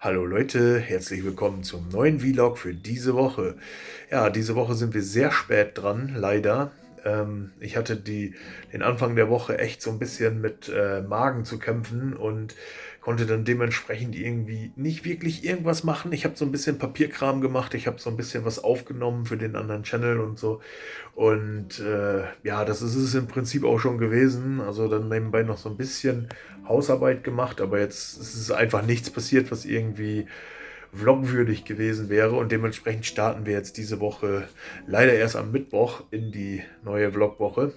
Hallo Leute, herzlich willkommen zum neuen Vlog für diese Woche. Ja, diese Woche sind wir sehr spät dran, leider. Ich hatte den Anfang der Woche echt so ein bisschen mit Magen zu kämpfen und konnte dann dementsprechend irgendwie nicht wirklich irgendwas machen. Ich habe so ein bisschen Papierkram gemacht, ich habe so ein bisschen was aufgenommen für den anderen Channel und so. Und ja, das ist es im Prinzip auch schon gewesen. Also dann nebenbei noch so ein bisschen Hausarbeit gemacht, aber jetzt ist es einfach nichts passiert, was irgendwie vlogwürdig gewesen wäre. Und dementsprechend starten wir jetzt diese Woche leider erst am Mittwoch in die neue Vlogwoche.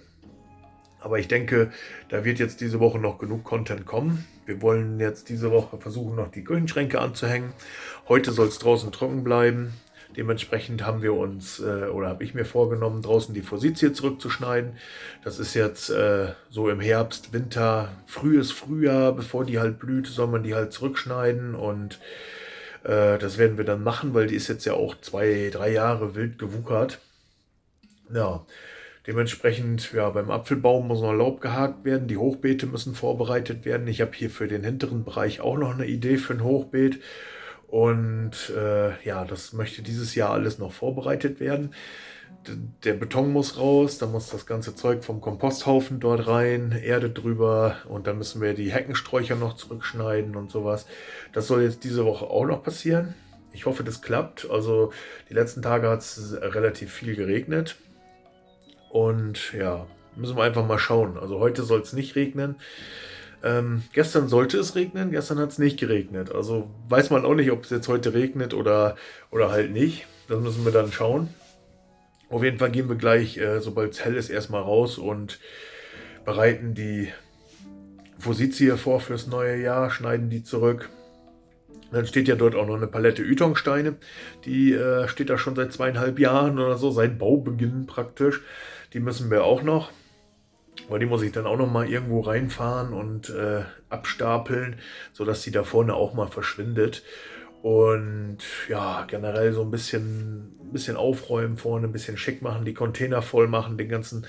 Aber ich denke, da wird jetzt diese Woche noch genug Content kommen. Wir wollen jetzt diese Woche versuchen, noch die Küchenschränke anzuhängen. Heute soll es draußen trocken bleiben. Dementsprechend haben wir uns oder habe ich mir vorgenommen, draußen die Forsythie zurückzuschneiden. Das ist jetzt so im Herbst, Winter, frühes Frühjahr, bevor die halt blüht, soll man die halt zurückschneiden und das werden wir dann machen, weil die ist jetzt ja auch 2, 3 Jahre wild gewuchert. Ja, dementsprechend, ja, beim Apfelbaum muss noch Laub gehakt werden, die Hochbeete müssen vorbereitet werden. Ich habe hier für den hinteren Bereich auch noch eine Idee für ein Hochbeet. Und ja, das möchte dieses Jahr alles noch vorbereitet werden. Der Beton muss raus, dann muss das ganze Zeug vom Komposthaufen dort rein, Erde drüber und dann müssen wir die Heckensträucher noch zurückschneiden und sowas. Das soll jetzt diese Woche auch noch passieren. Ich hoffe, das klappt. Also die letzten Tage hat es relativ viel geregnet. Und ja, müssen wir einfach mal schauen. Also heute soll es nicht regnen. Gestern sollte es regnen, gestern hat es nicht geregnet. Also weiß man auch nicht, ob es jetzt heute regnet oder halt nicht. Das müssen wir dann schauen. Auf jeden Fall gehen wir gleich, sobald es hell ist, erstmal raus und bereiten die Forsythie vor fürs neue Jahr, schneiden die zurück. Dann steht ja dort auch noch eine Palette Ytongsteine. Die steht da schon seit 2,5 Jahren oder so, seit Baubeginn praktisch. Die müssen wir auch noch. Aber die muss ich dann auch noch mal irgendwo reinfahren und abstapeln, sodass die da vorne auch mal verschwindet. Und ja, generell so ein bisschen aufräumen vorne, ein bisschen schick machen, die Container voll machen, den ganzen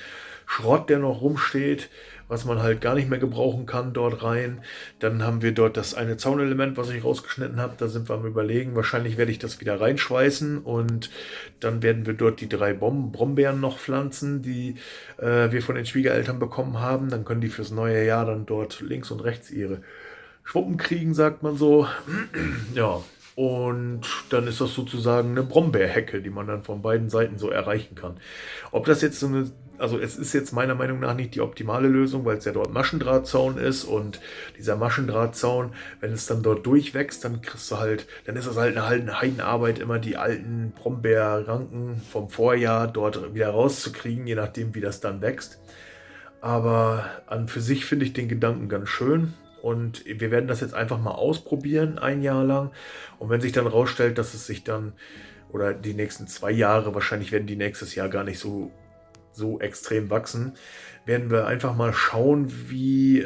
Schrott, der noch rumsteht, was man halt gar nicht mehr gebrauchen kann, dort rein. Dann haben wir dort das eine Zaunelement, was ich rausgeschnitten habe. Da sind wir am Überlegen. Wahrscheinlich werde ich das wieder reinschweißen und dann werden wir dort die 3 Brombeeren noch pflanzen, die wir von den Schwiegereltern bekommen haben. Dann können die fürs neue Jahr dann dort links und rechts ihre Schwuppen kriegen, sagt man so. Ja, und dann ist das sozusagen eine Brombeerhecke, die man dann von beiden Seiten so erreichen kann. Ob das jetzt so eine, also es ist jetzt meiner Meinung nach nicht die optimale Lösung, weil es ja dort Maschendrahtzaun ist und dieser Maschendrahtzaun, wenn es dann dort durchwächst, dann kriegst du halt, dann ist das halt eine Heidenarbeit, immer die alten Brombeerranken vom Vorjahr dort wieder rauszukriegen, je nachdem wie das dann wächst. Aber an für sich finde ich den Gedanken ganz schön. Und wir werden das jetzt einfach mal ausprobieren, ein Jahr lang. Und wenn sich dann rausstellt, dass es sich dann, oder die nächsten 2 Jahre, wahrscheinlich werden die nächstes Jahr gar nicht so extrem wachsen, werden wir einfach mal schauen, wie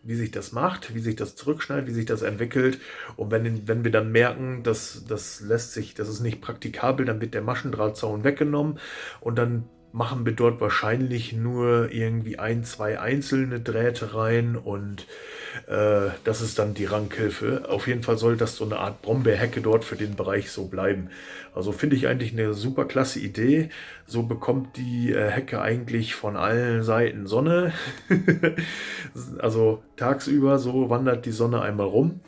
sich das macht, wie sich das zurückschneidet, wie sich das entwickelt. Und wenn wir dann merken, dass das ist nicht praktikabel, dann wird der Maschendrahtzaun weggenommen und dann machen wir dort wahrscheinlich nur irgendwie 1, 2 einzelne Drähte rein und das ist dann die Rankhilfe. Auf jeden Fall soll das so eine Art Brombeerhecke dort für den Bereich so bleiben. Also finde ich eigentlich eine super klasse Idee. So bekommt die Hecke eigentlich von allen Seiten Sonne. Also tagsüber so wandert die Sonne einmal rum.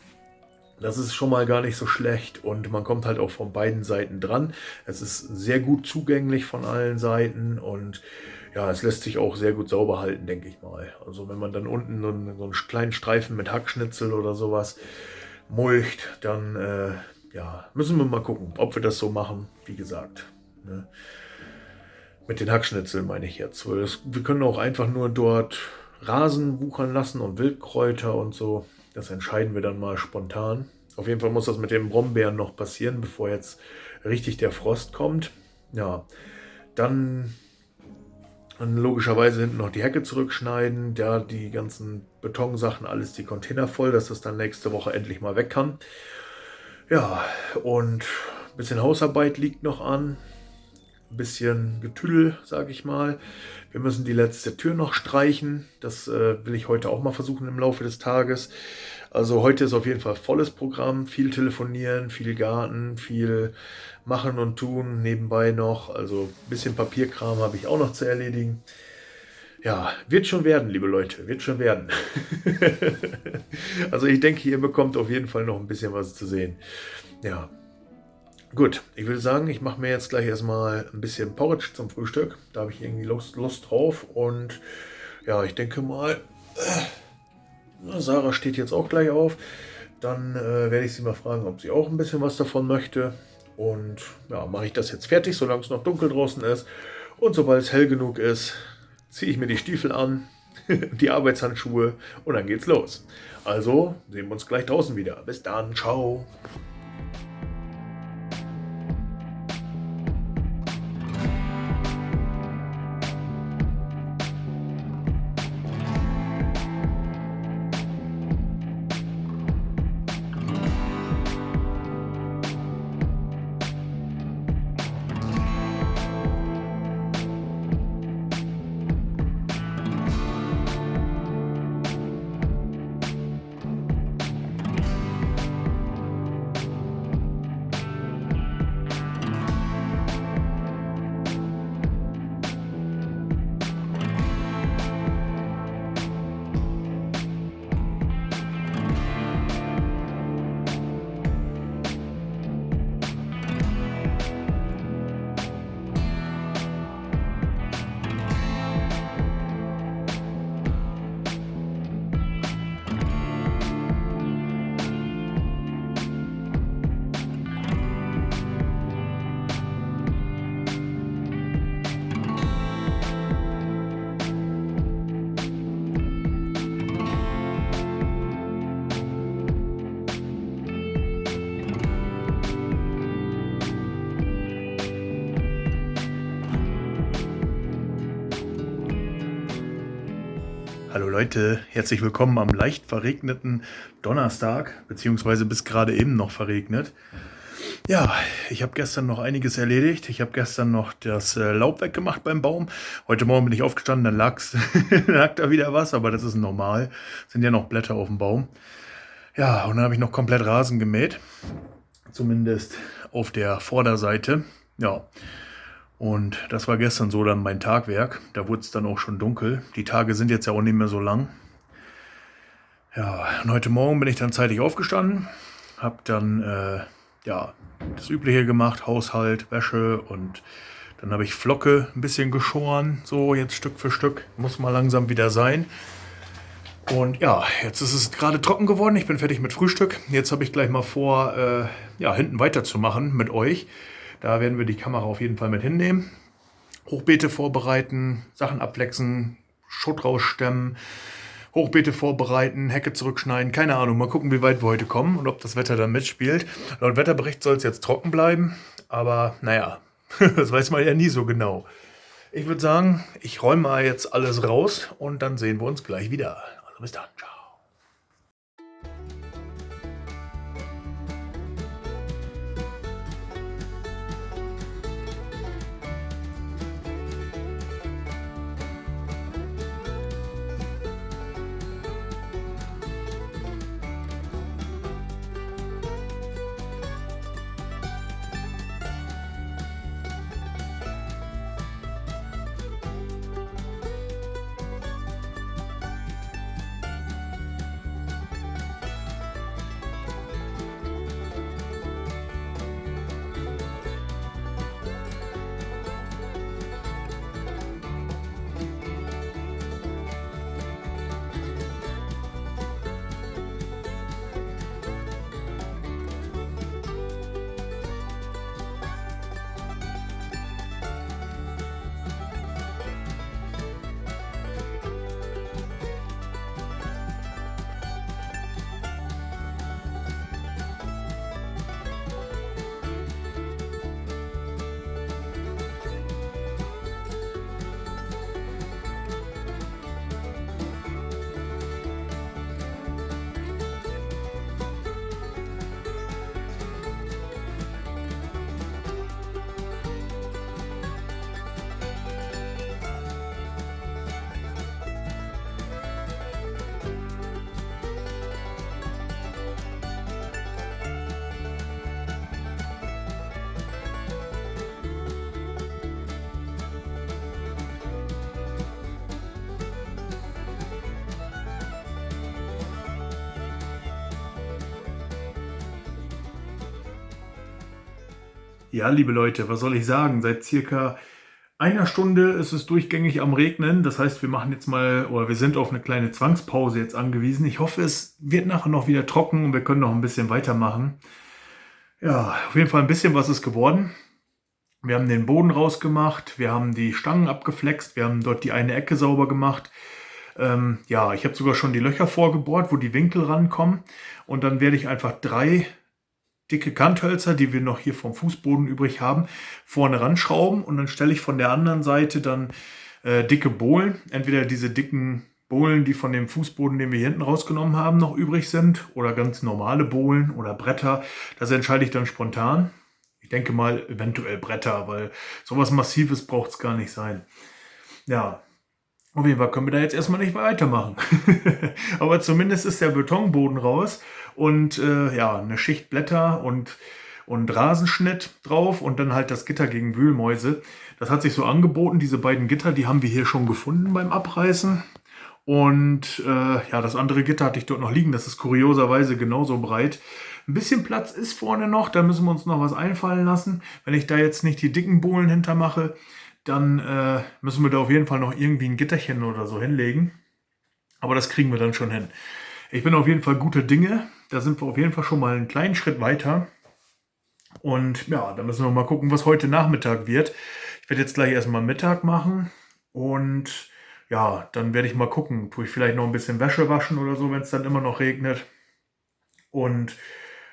Das ist schon mal gar nicht so schlecht und man kommt halt auch von beiden Seiten dran. Es ist sehr gut zugänglich von allen Seiten und ja, es lässt sich auch sehr gut sauber halten, denke ich mal. Also wenn man dann unten so einen kleinen Streifen mit Hackschnitzel oder sowas mulcht, dann ja, müssen wir mal gucken, ob wir das so machen, wie gesagt. Ne? Mit den Hackschnitzeln meine ich jetzt. Wir können auch einfach nur dort Rasen wuchern lassen und Wildkräuter und so. Das entscheiden wir dann mal spontan. Auf jeden Fall muss das mit den Brombeeren noch passieren, bevor jetzt richtig der Frost kommt. Ja, dann logischerweise hinten noch die Hecke zurückschneiden, ja, die ganzen Betonsachen, alles die Container voll, dass das dann nächste Woche endlich mal weg kann. Ja, und ein bisschen Hausarbeit liegt noch an. Ein bisschen Getüdel, sage ich mal. Wir müssen die letzte Tür noch streichen. Das will ich heute auch mal versuchen im Laufe des Tages. Also heute ist auf jeden Fall volles Programm, viel telefonieren, viel Garten, viel machen und tun nebenbei noch. Also ein bisschen Papierkram habe ich auch noch zu erledigen. Ja, wird schon werden, liebe Leute, wird schon werden. Also ich denke, ihr bekommt auf jeden Fall noch ein bisschen was zu sehen. Ja, gut, ich würde sagen, ich mache mir jetzt gleich erstmal ein bisschen Porridge zum Frühstück. Da habe ich irgendwie Lust drauf. Und ja, ich denke mal, Sarah steht jetzt auch gleich auf. Dann werde ich sie mal fragen, ob sie auch ein bisschen was davon möchte. Und ja, mache ich das jetzt fertig, solange es noch dunkel draußen ist. Und sobald es hell genug ist, ziehe ich mir die Stiefel an, die Arbeitshandschuhe und dann geht's los. Also sehen wir uns gleich draußen wieder. Bis dann, ciao. Hallo Leute, herzlich willkommen am leicht verregneten Donnerstag, beziehungsweise bis gerade eben noch verregnet. Ja, ich habe gestern noch einiges erledigt. Ich habe gestern noch das Laub weggemacht beim Baum. Heute Morgen bin ich aufgestanden, dann lag da wieder was, aber das ist normal. Sind ja noch Blätter auf dem Baum. Ja, und dann habe ich noch komplett Rasen gemäht. Zumindest auf der Vorderseite. Ja. Und das war gestern so dann mein Tagwerk. Da wurde es dann auch schon dunkel. Die Tage sind jetzt ja auch nicht mehr so lang. Ja, und heute Morgen bin ich dann zeitig aufgestanden. Habe dann das Übliche gemacht, Haushalt, Wäsche und dann habe ich Flocke ein bisschen geschoren. So jetzt Stück für Stück. Muss mal langsam wieder sein. Und ja, jetzt ist es gerade trocken geworden. Ich bin fertig mit Frühstück. Jetzt habe ich gleich mal vor, hinten weiterzumachen mit euch. Da werden wir die Kamera auf jeden Fall mit hinnehmen. Hochbeete vorbereiten, Sachen abwechseln, Schutt rausstemmen, Hochbeete vorbereiten, Hecke zurückschneiden. Keine Ahnung, mal gucken, wie weit wir heute kommen und ob das Wetter dann mitspielt. Laut Wetterbericht soll es jetzt trocken bleiben, aber naja, das weiß man ja nie so genau. Ich würde sagen, ich räume mal jetzt alles raus und dann sehen wir uns gleich wieder. Also bis dann, ciao. Ja, liebe Leute, was soll ich sagen? Seit circa einer Stunde ist es durchgängig am Regnen. Das heißt, wir machen jetzt mal, oder wir sind auf eine kleine Zwangspause jetzt angewiesen. Ich hoffe, es wird nachher noch wieder trocken und wir können noch ein bisschen weitermachen. Ja, auf jeden Fall ein bisschen was ist geworden. Wir haben den Boden rausgemacht, wir haben die Stangen abgeflext, wir haben dort die eine Ecke sauber gemacht. Ja, ich habe sogar schon die Löcher vorgebohrt, wo die Winkel rankommen. Und dann werde ich einfach 3 dicke Kanthölzer, die wir noch hier vom Fußboden übrig haben, vorne ranschrauben und dann stelle ich von der anderen Seite dann dicke Bohlen, entweder diese dicken Bohlen, die von dem Fußboden, den wir hier hinten rausgenommen haben, noch übrig sind, oder ganz normale Bohlen oder Bretter. Das entscheide ich dann spontan. Ich denke mal eventuell Bretter, weil sowas Massives braucht es gar nicht sein. Ja, auf jeden Fall können wir da jetzt erstmal nicht weitermachen. Aber zumindest ist der Betonboden raus und ja, eine Schicht Blätter und Rasenschnitt drauf und dann halt das Gitter gegen Wühlmäuse. Das hat sich so angeboten, diese beiden Gitter, die haben wir hier schon gefunden beim Abreißen. Und ja, das andere Gitter hatte ich dort noch liegen. Das ist kurioserweise genauso breit. Ein bisschen Platz ist vorne noch, da müssen wir uns noch was einfallen lassen. Wenn ich da jetzt nicht die dicken Bohlen hintermache, dann müssen wir da auf jeden Fall noch irgendwie ein Gitterchen oder so hinlegen. Aber das kriegen wir dann schon hin. Ich bin auf jeden Fall guter Dinge. Da sind wir auf jeden Fall schon mal einen kleinen Schritt weiter. Und ja, da müssen wir mal gucken, was heute Nachmittag wird. Ich werde jetzt gleich erstmal Mittag machen. Und ja, dann werde ich mal gucken. Tue ich vielleicht noch ein bisschen Wäsche waschen oder so, wenn es dann immer noch regnet. Und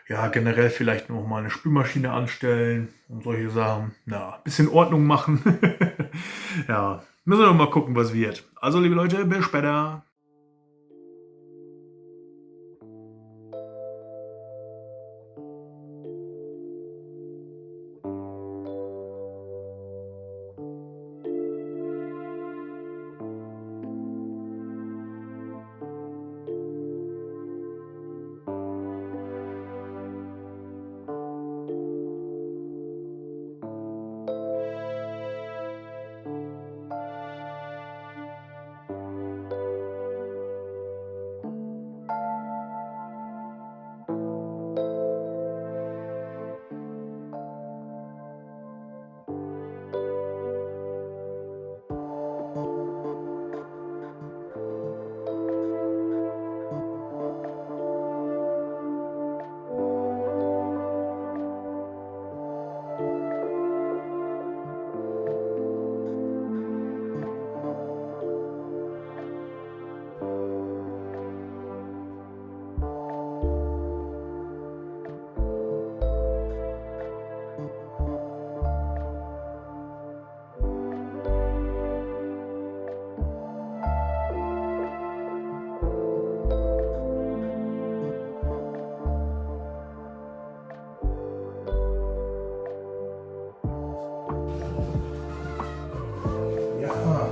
ja, generell vielleicht noch mal eine Spülmaschine anstellen und solche Sachen. Ja, ein bisschen Ordnung machen. Ja, müssen wir noch mal gucken, was wird. Also, liebe Leute, bis später. Ja.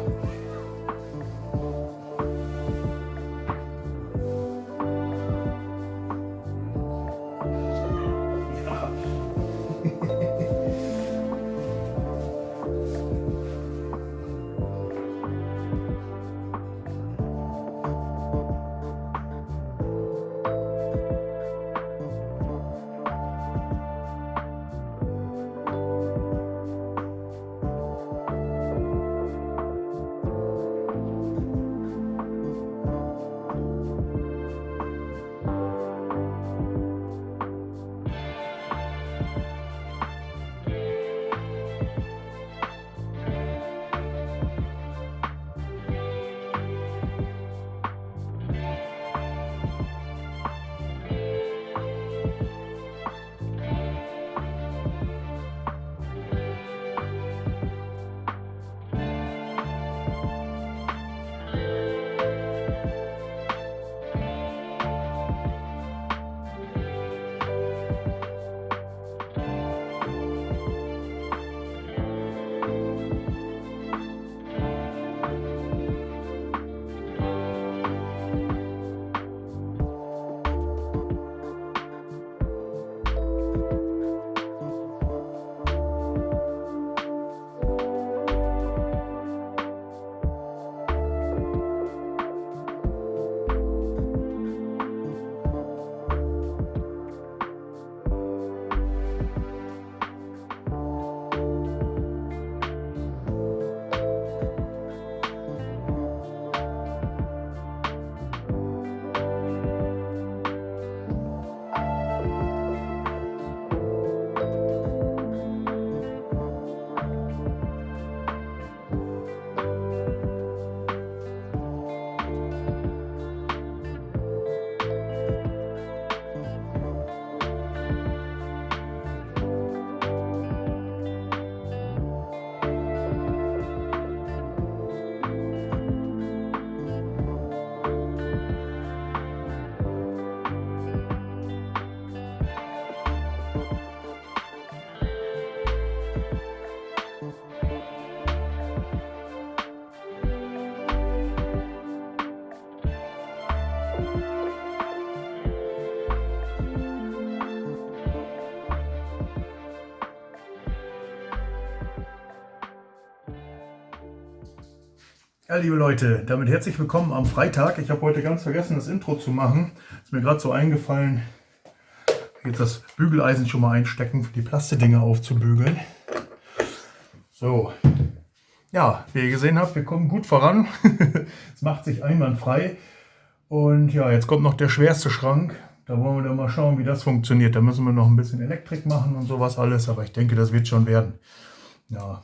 Ja, liebe Leute, damit herzlich willkommen am Freitag. Ich habe heute ganz vergessen, das Intro zu machen. Ist mir gerade so eingefallen, jetzt das Bügeleisen schon mal einstecken, für die Plastedinger aufzubügeln. So, ja, wie ihr gesehen habt, wir kommen gut voran. Es macht sich einwandfrei. Und ja, jetzt kommt noch der schwerste Schrank. Da wollen wir dann mal schauen, wie das funktioniert. Da müssen wir noch ein bisschen Elektrik machen und sowas alles. Aber ich denke, das wird schon werden. Ja,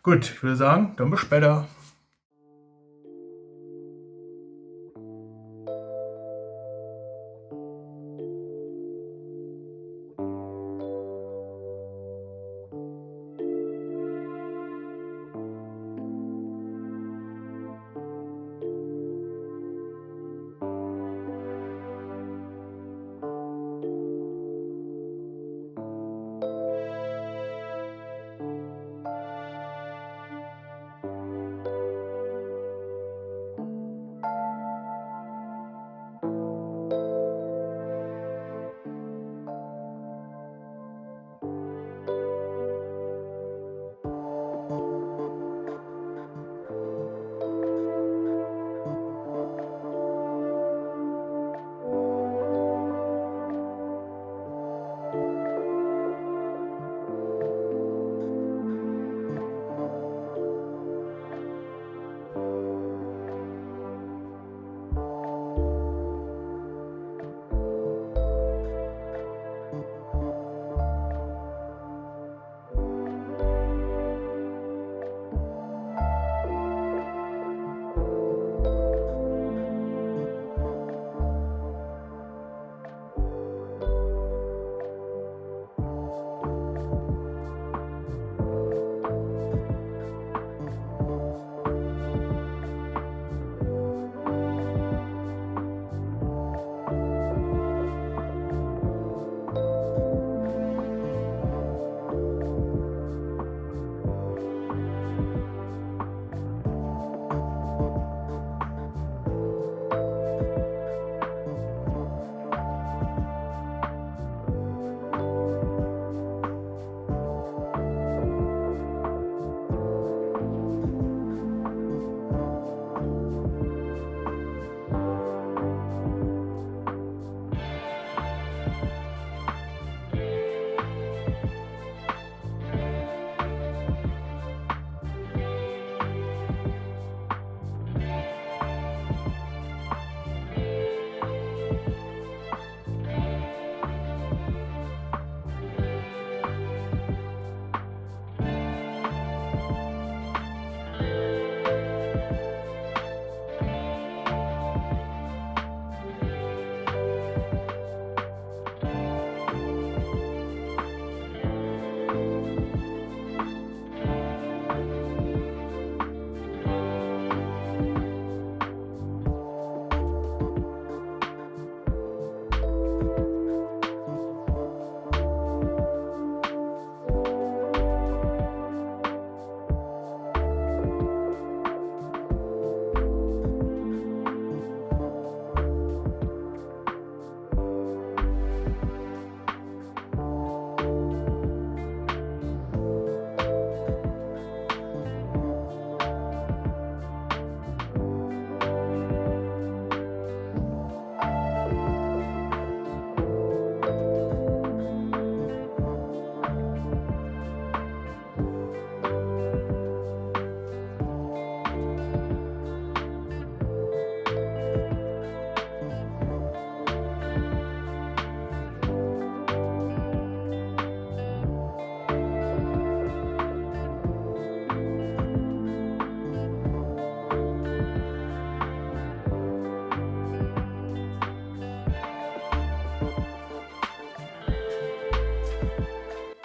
gut, ich würde sagen, dann bis später.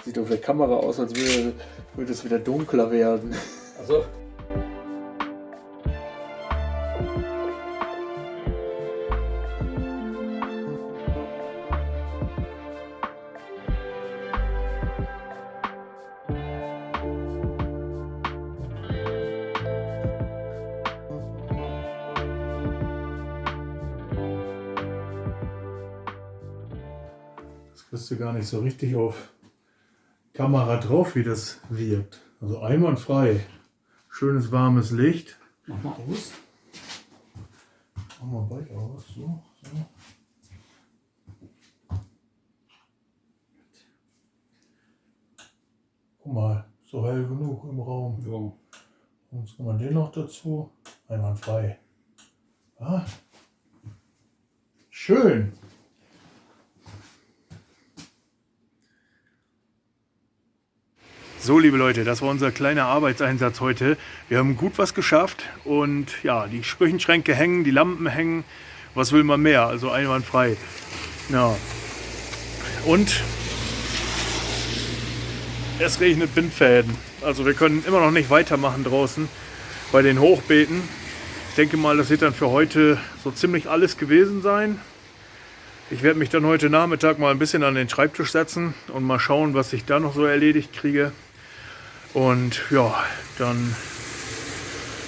Sieht auf der Kamera aus, als würde es wieder dunkler werden. Also. Das kriegst du gar nicht so richtig auf Kamera drauf, wie das wirkt. Also einwandfrei. Schönes warmes Licht. Mach mal aus. Mach mal beide aus. So. Guck mal, so hell genug im Raum. Ja. Jetzt kommen wir den noch dazu. Einwandfrei. Ja. Schön. So, liebe Leute, das war unser kleiner Arbeitseinsatz heute. Wir haben gut was geschafft und ja, die Küchenschränke hängen, die Lampen hängen. Was will man mehr? Also einwandfrei. Ja. Und es regnet Bindfäden. Also wir können immer noch nicht weitermachen draußen bei den Hochbeeten. Ich denke mal, das wird dann für heute so ziemlich alles gewesen sein. Ich werde mich dann heute Nachmittag mal ein bisschen an den Schreibtisch setzen und mal schauen, was ich da noch so erledigt kriege. Und ja, dann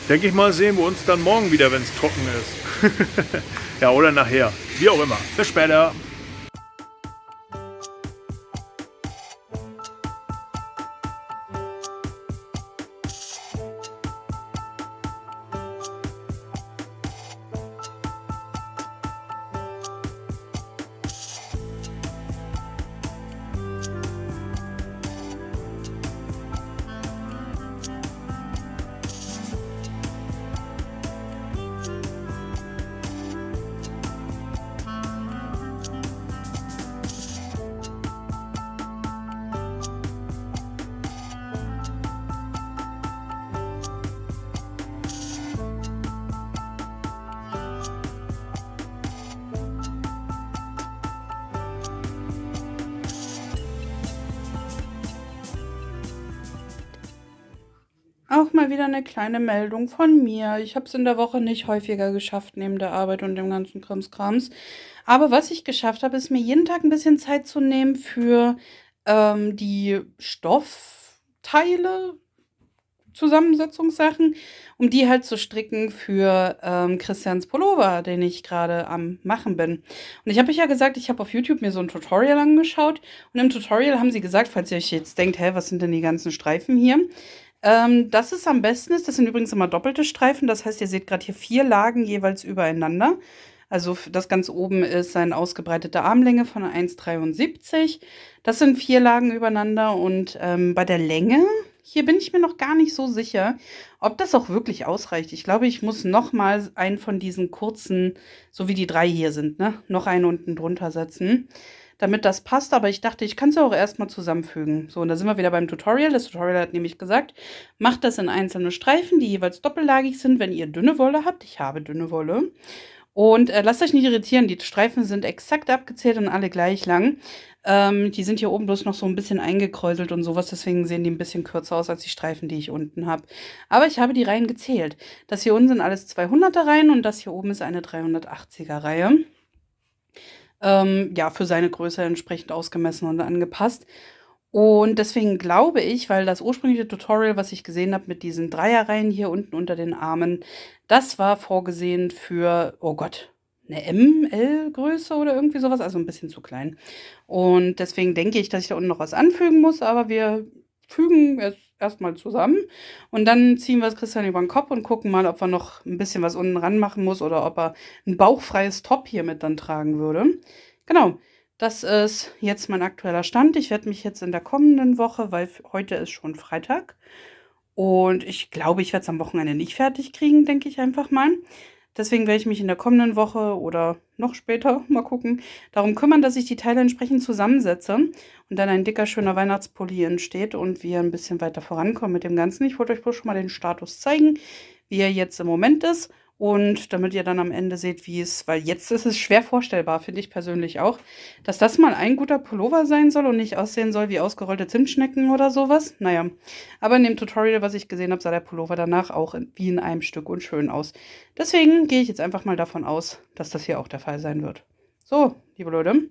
denke ich mal, sehen wir uns dann morgen wieder, wenn es trocken ist. Ja, oder nachher. Wie auch immer. Bis später. Auch mal wieder eine kleine Meldung von mir. Ich habe es in der Woche nicht häufiger geschafft, neben der Arbeit und dem ganzen Krimskrams. Aber was ich geschafft habe, ist mir jeden Tag ein bisschen Zeit zu nehmen für die Stoffteile, Zusammensetzungssachen, um die halt zu stricken für Christians Pullover, den ich gerade am Machen bin. Und ich habe euch ja gesagt, ich habe auf YouTube mir so ein Tutorial angeschaut. Und im Tutorial haben sie gesagt, falls ihr euch jetzt denkt, hä, was sind denn die ganzen Streifen hier? Dass es am besten ist, das sind übrigens immer doppelte Streifen, das heißt, ihr seht gerade hier 4 Lagen jeweils übereinander. Also das ganz oben ist eine ausgebreitete Armlänge von 1,73. Das sind 4 Lagen übereinander und bei der Länge, hier bin ich mir noch gar nicht so sicher, ob das auch wirklich ausreicht. Ich glaube, ich muss noch mal einen von diesen kurzen, so wie die 3 hier sind, ne, noch einen unten drunter setzen, damit das passt. Aber ich dachte, ich kann es ja auch erstmal zusammenfügen. So, und da sind wir wieder beim Tutorial. Das Tutorial hat nämlich gesagt, macht das in einzelne Streifen, die jeweils doppellagig sind, wenn ihr dünne Wolle habt. Ich habe dünne Wolle. Und lasst euch nicht irritieren, die Streifen sind exakt abgezählt und alle gleich lang. Die sind hier oben bloß noch so ein bisschen eingekräuselt und sowas, deswegen sehen die ein bisschen kürzer aus als die Streifen, die ich unten habe. Aber ich habe die Reihen gezählt. Das hier unten sind alles 200er Reihen und das hier oben ist eine 380er Reihe. Ja, für seine Größe entsprechend ausgemessen und angepasst. Und deswegen glaube ich, weil das ursprüngliche Tutorial, was ich gesehen habe mit diesen Dreierreihen hier unten unter den Armen, das war vorgesehen für, oh Gott, eine ML-Größe oder irgendwie sowas, also ein bisschen zu klein. Und deswegen denke ich, dass ich da unten noch was anfügen muss, aber wir fügen es erstmal zusammen und dann ziehen wir es Christian über den Kopf und gucken mal, ob wir noch ein bisschen was unten ran machen muss oder ob er ein bauchfreies Top hier mit dann tragen würde. Genau. Das ist jetzt mein aktueller Stand. Ich werde mich jetzt in der kommenden Woche, weil heute ist schon Freitag und ich glaube, ich werde es am Wochenende nicht fertig kriegen, denke ich einfach mal. Deswegen werde ich mich in der kommenden Woche oder noch später, mal gucken, darum kümmern, dass ich die Teile entsprechend zusammensetze und dann ein dicker, schöner Weihnachtspulli entsteht und wir ein bisschen weiter vorankommen mit dem Ganzen. Ich wollte euch bloß schon mal den Status zeigen, wie er jetzt im Moment ist. Und damit ihr dann am Ende seht, wie es, weil jetzt ist es schwer vorstellbar, finde ich persönlich auch, dass das mal ein guter Pullover sein soll und nicht aussehen soll wie ausgerollte Zimtschnecken oder sowas. Naja, aber in dem Tutorial, was ich gesehen habe, sah der Pullover danach auch wie in einem Stück und schön aus. Deswegen gehe ich jetzt einfach mal davon aus, dass das hier auch der Fall sein wird. So, liebe Leute,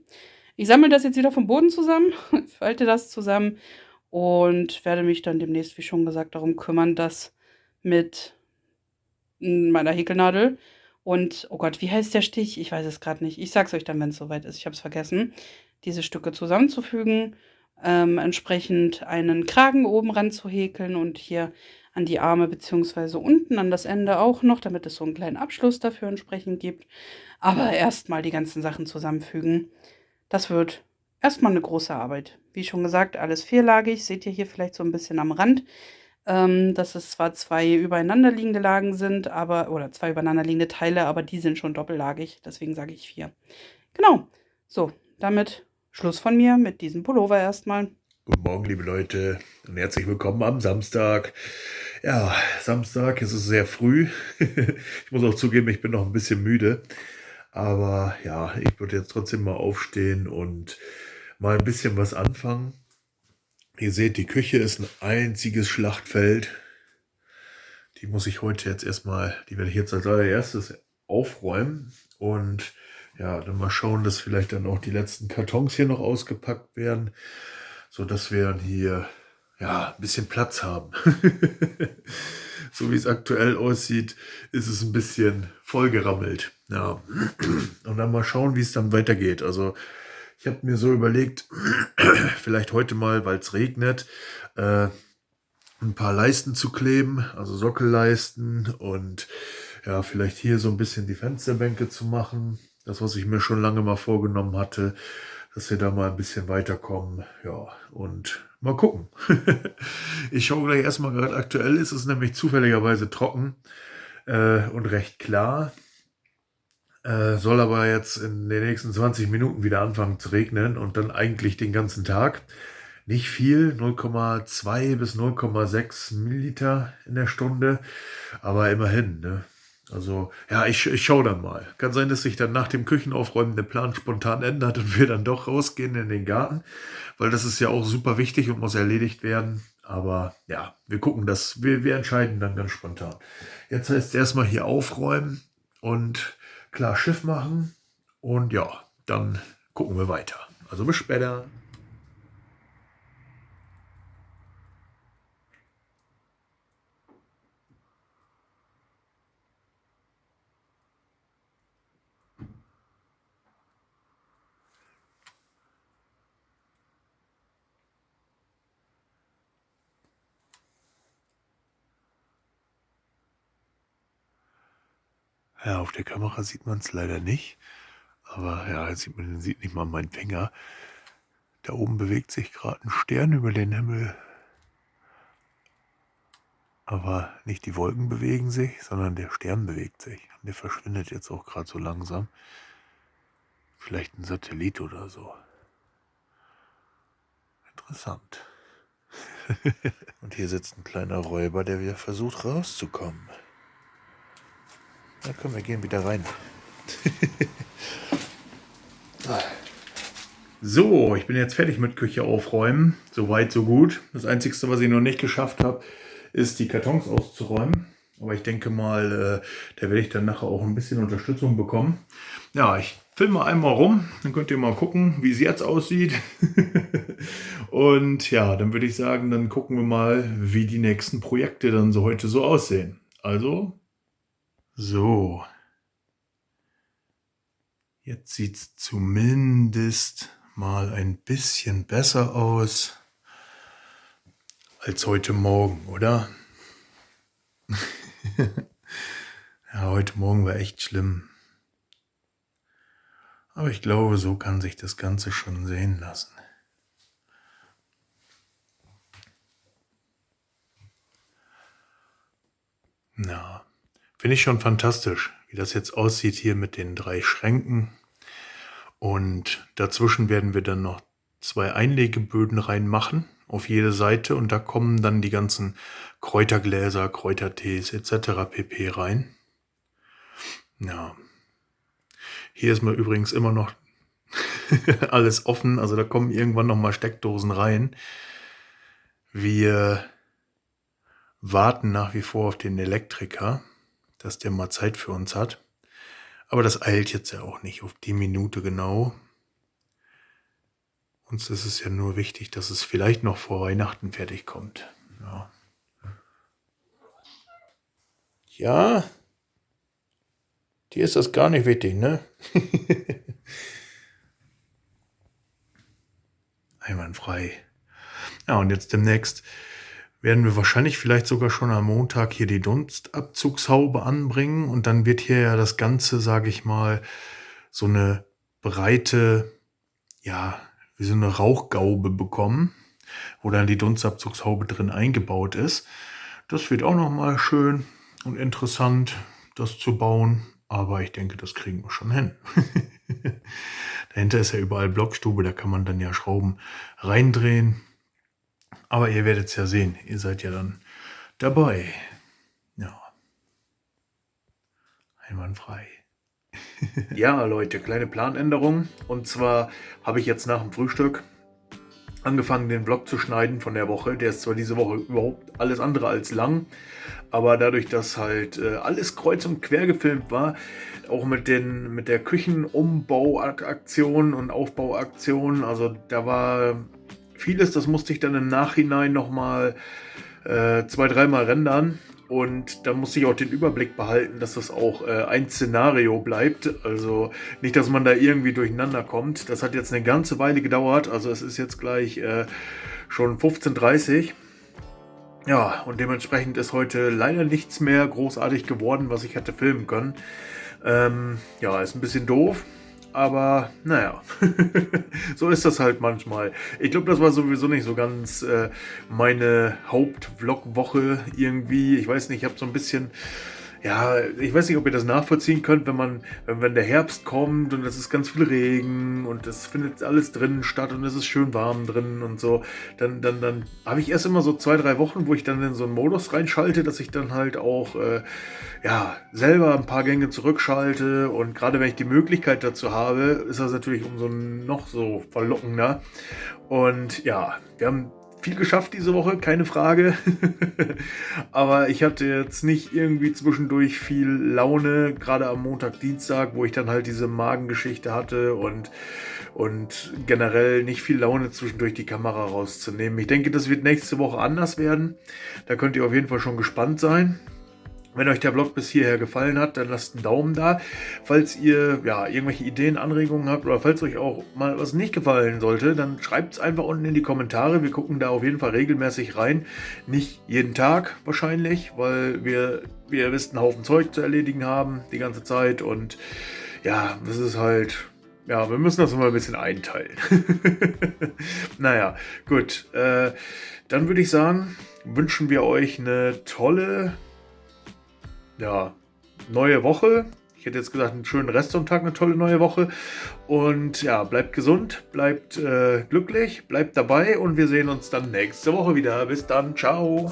ich sammle das jetzt wieder vom Boden zusammen, falte das zusammen und werde mich dann demnächst, wie schon gesagt, darum kümmern, dass mit meiner Häkelnadel und, oh Gott, wie heißt der Stich? Ich weiß es gerade nicht. Ich sag's euch dann, wenn es soweit ist. Ich habe es vergessen. Diese Stücke zusammenzufügen, entsprechend einen Kragen oben ran zu häkeln und hier an die Arme beziehungsweise unten an das Ende auch noch, damit es so einen kleinen Abschluss dafür entsprechend gibt. Aber erstmal die ganzen Sachen zusammenfügen. Das wird erstmal eine große Arbeit. Wie schon gesagt, alles vierlagig. Seht ihr hier vielleicht so ein bisschen am Rand, dass es zwar 2 übereinanderliegende Lagen sind, oder 2 übereinanderliegende Teile, aber die sind schon doppellagig. Deswegen sage ich 4. Genau. So, damit Schluss von mir mit diesem Pullover erstmal. Guten Morgen, liebe Leute, und herzlich willkommen am Samstag. Ja, Samstag, es ist sehr früh. Ich muss auch zugeben, ich bin noch ein bisschen müde. Aber ja, ich würde jetzt trotzdem mal aufstehen und mal ein bisschen was anfangen. Ihr seht, die Küche ist ein einziges Schlachtfeld. Die muss ich heute jetzt erstmal, die werde ich jetzt als allererstes aufräumen. Und ja, dann mal schauen, dass vielleicht dann auch die letzten Kartons hier noch ausgepackt werden, sodass wir dann hier ja ein bisschen Platz haben. So wie es aktuell aussieht, ist es ein bisschen vollgerammelt. Ja. Und dann mal schauen, wie es dann weitergeht. Also ich habe mir so überlegt, vielleicht heute mal, weil es regnet, ein paar Leisten zu kleben, also Sockelleisten und ja, vielleicht hier so ein bisschen die Fensterbänke zu machen. Das, was ich mir schon lange mal vorgenommen hatte, dass wir da mal ein bisschen weiterkommen. Ja, und mal gucken. Ich schaue gleich erstmal, gerade aktuell ist es nämlich zufälligerweise trocken und recht klar. Soll aber jetzt in den nächsten 20 Minuten wieder anfangen zu regnen und dann eigentlich den ganzen Tag. Nicht viel, 0,2 bis 0,6 Milliliter in der Stunde, aber immerhin, ne? Also, ja, ich schaue dann mal. Kann sein, dass sich dann nach dem Küchenaufräumen der Plan spontan ändert und wir dann doch rausgehen in den Garten, weil das ist ja auch super wichtig und muss erledigt werden. Aber ja, wir gucken das, wir entscheiden dann ganz spontan. Jetzt heißt es erstmal hier aufräumen und klar Schiff machen und ja, dann gucken wir weiter. Also bis später. Ja, auf der Kamera sieht man es leider nicht. Aber ja, jetzt sieht nicht mal meinen Finger. Da oben bewegt sich gerade ein Stern über den Himmel. Aber nicht die Wolken bewegen sich, sondern der Stern bewegt sich. Und der verschwindet jetzt auch gerade so langsam. Vielleicht ein Satellit oder so. Interessant. Und hier sitzt ein kleiner Räuber, der wieder versucht rauszukommen. Na komm, wir gehen wieder rein. So, ich bin jetzt fertig mit Küche aufräumen. Soweit, so gut. Das Einzige, was ich noch nicht geschafft habe, ist die Kartons auszuräumen. Aber ich denke mal, da werde ich dann nachher auch ein bisschen Unterstützung bekommen. Ja, ich filme einmal rum, dann könnt ihr mal gucken, wie es jetzt aussieht. Und ja, dann würde ich sagen, dann gucken wir mal, wie die nächsten Projekte dann so heute so aussehen. Also, so. Jetzt sieht es zumindest mal ein bisschen besser aus als heute Morgen, oder? Ja, heute Morgen war echt schlimm. Aber ich glaube, so kann sich das Ganze schon sehen lassen. Na, finde ich schon fantastisch, wie das jetzt aussieht hier mit den 3 Schränken. Und dazwischen werden wir dann noch 2 Einlegeböden reinmachen auf jede Seite und da kommen dann die ganzen Kräutergläser, Kräutertees etc. pp. Rein. Ja. Hier ist mal übrigens immer noch alles offen, also da kommen irgendwann noch mal Steckdosen rein. Wir warten nach wie vor auf den Elektriker, dass der mal Zeit für uns hat. Aber das eilt jetzt ja auch nicht auf die Minute genau. Uns ist es ja nur wichtig, dass es vielleicht noch vor Weihnachten fertig kommt. Ja. Ja, dir ist das gar nicht wichtig, ne? Einwandfrei. Ja, und jetzt demnächst werden wir wahrscheinlich vielleicht sogar schon am Montag hier die Dunstabzugshaube anbringen. Und dann wird hier ja das Ganze, sage ich mal, so eine breite, ja, wie so eine Rauchgaube bekommen, wo dann die Dunstabzugshaube drin eingebaut ist. Das wird auch nochmal schön und interessant, das zu bauen. Aber ich denke, das kriegen wir schon hin. Dahinter ist ja überall Blockstube, da kann man dann ja Schrauben reindrehen. Aber ihr werdet es ja sehen, ihr seid ja dann dabei. Ja, einwandfrei. Ja, Leute, kleine Planänderung. Und zwar habe ich jetzt nach dem Frühstück angefangen, den Vlog zu schneiden von der Woche. Der ist zwar diese Woche überhaupt alles andere als lang, aber dadurch, dass halt alles kreuz und quer gefilmt war, auch mit der Küchenumbauaktion und Aufbauaktion, also da war vieles, das musste ich dann im Nachhinein nochmal 2-3 Mal rendern. Und dann musste ich auch den Überblick behalten, dass das auch ein Szenario bleibt. Also nicht, dass man da irgendwie durcheinander kommt. Das hat jetzt eine ganze Weile gedauert. Also es ist jetzt gleich schon 15:30 Uhr. Ja, und dementsprechend ist heute leider nichts mehr großartig geworden, was ich hätte filmen können. Ja, ist ein bisschen doof. Aber naja, so ist das halt manchmal. Ich glaube, das war sowieso nicht so ganz meine Hauptvlog-Woche irgendwie. Ich weiß nicht, ich habe so ein bisschen, ja, ich weiß nicht, ob ihr das nachvollziehen könnt, wenn der Herbst kommt und es ist ganz viel Regen und es findet alles drinnen statt und es ist schön warm drin und so, dann habe ich erst immer so 2-3 Wochen, wo ich dann in so einen Modus reinschalte, dass ich dann halt auch ja, selber ein paar Gänge zurückschalte, und gerade wenn ich die Möglichkeit dazu habe, ist das natürlich umso noch so verlockender. Und ja, wir haben viel geschafft diese Woche, keine Frage. Aber ich hatte jetzt nicht irgendwie zwischendurch viel Laune, gerade am Montag, Dienstag, wo ich dann halt diese Magengeschichte hatte und generell nicht viel Laune zwischendurch die Kamera rauszunehmen. Ich denke, das wird nächste Woche anders werden. Da könnt ihr auf jeden Fall schon gespannt sein. Wenn euch der Vlog bis hierher gefallen hat, dann lasst einen Daumen da. Falls ihr ja irgendwelche Ideen, Anregungen habt oder falls euch auch mal was nicht gefallen sollte, dann schreibt es einfach unten in die Kommentare. Wir gucken da auf jeden Fall regelmäßig rein. Nicht jeden Tag wahrscheinlich, weil wir, wie ihr wisst, einen Haufen Zeug zu erledigen haben die ganze Zeit. Und ja, das ist halt, ja, wir müssen das immer ein bisschen einteilen. Naja, gut. Dann würde ich sagen, wünschen wir euch eine tolle, ja, neue Woche. Ich hätte jetzt gesagt, einen schönen Restsonntag, eine tolle neue Woche. Und ja, bleibt gesund, bleibt glücklich, bleibt dabei und wir sehen uns dann nächste Woche wieder. Bis dann, ciao.